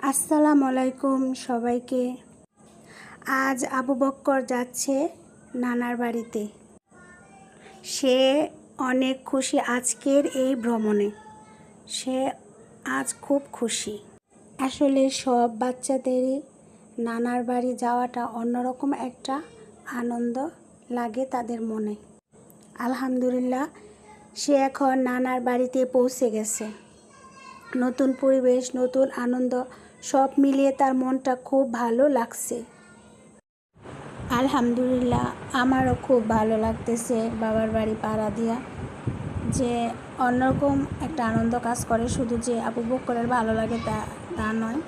আসসালামু আলাইকুম সবাইকে। আজ আবু বক্কর যাচ্ছে নানার বাড়িতে। সে অনেক খুশি আজকের এই ভ্রমণে। সে আজ খুব খুশি। আসলে সব বাচ্চাদেরই নানার বাড়ি যাওয়াটা অন্যরকম একটা আনন্দ লাগে তাদের মনে। আলহামদুলিল্লাহ, সে এখন নানার বাড়িতে পৌঁছে গেছে। নতুন পরিবেশ, নতুন আনন্দ সব মিলিয়ে তার মনটা খুব ভালো লাগছে। আলহামদুলিল্লাহ, আমারও খুব ভালো লাগতেছে বাবার বাড়ি পাড়া দিয়া। যে অন্যরকম একটা আনন্দ কাজ করে, শুধু যে আবু বক্করের ভালো লাগে তা নয়,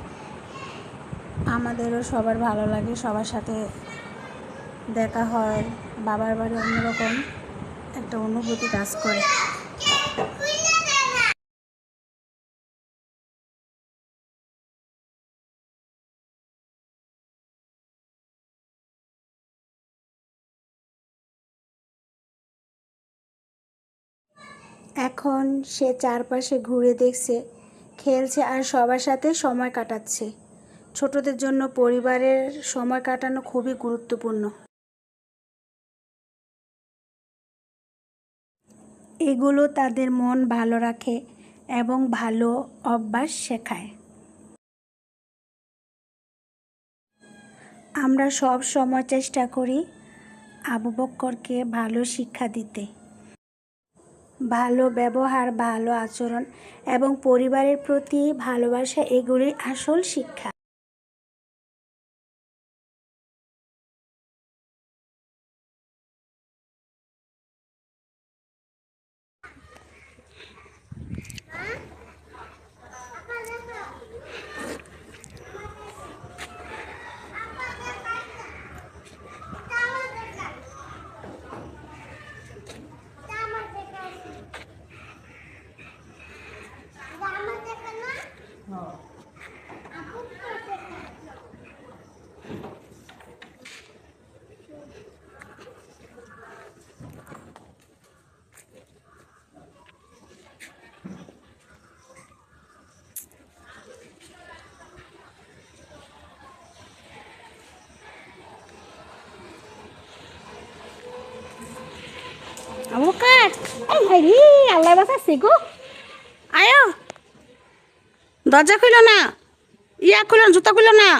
আমাদেরও সবার ভালো লাগে। সবার সাথে দেখা হয়, বাবার বাড়ি অন্যরকম একটা অনুভূতি কাজ করে। এখন সে চারপাশে ঘুরে দেখছে, খেলছে আর সবার সাথে সময় কাটাচ্ছে। ছোটদের জন্য পরিবারের সময় কাটানো খুবই গুরুত্বপূর্ণ। এগুলো তাদের মন ভালো রাখে এবং ভালো অভ্যাস শেখায়। আমরা সব সময় চেষ্টা করি আবু বক্করকে ভালো শিক্ষা দিতে। ভালো ব্যবহার, ভালো আচরণ এবং পরিবারের প্রতি ভালোবাসা, এগুলি আসল শিক্ষা। Bukan. Hari Allah বাঁচাচ্ছে গো। আয়ো, দরজা খুলো না, খুলো, জুতা খুলো না,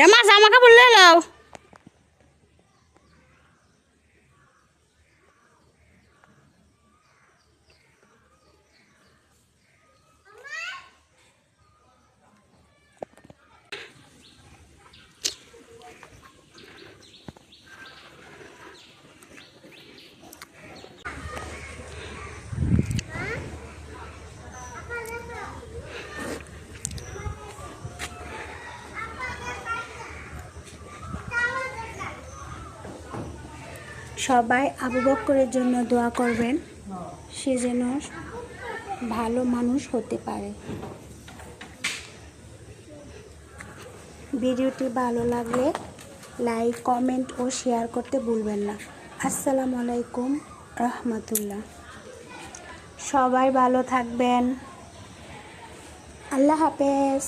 এমা জামা কাপড় লে লাও। সবাই আবু বক্করের জন্য দোয়া করবেন, সে যেন ভালো মানুষ হতে পারে। ভিডিওটি ভালো লাগলে লাইক, কমেন্ট ও শেয়ার করতে ভুলবেন না। আসসালামু আলাইকুম রহমতুল্লাহ। সবাই ভালো থাকবেন। আল্লাহ হাফেজ।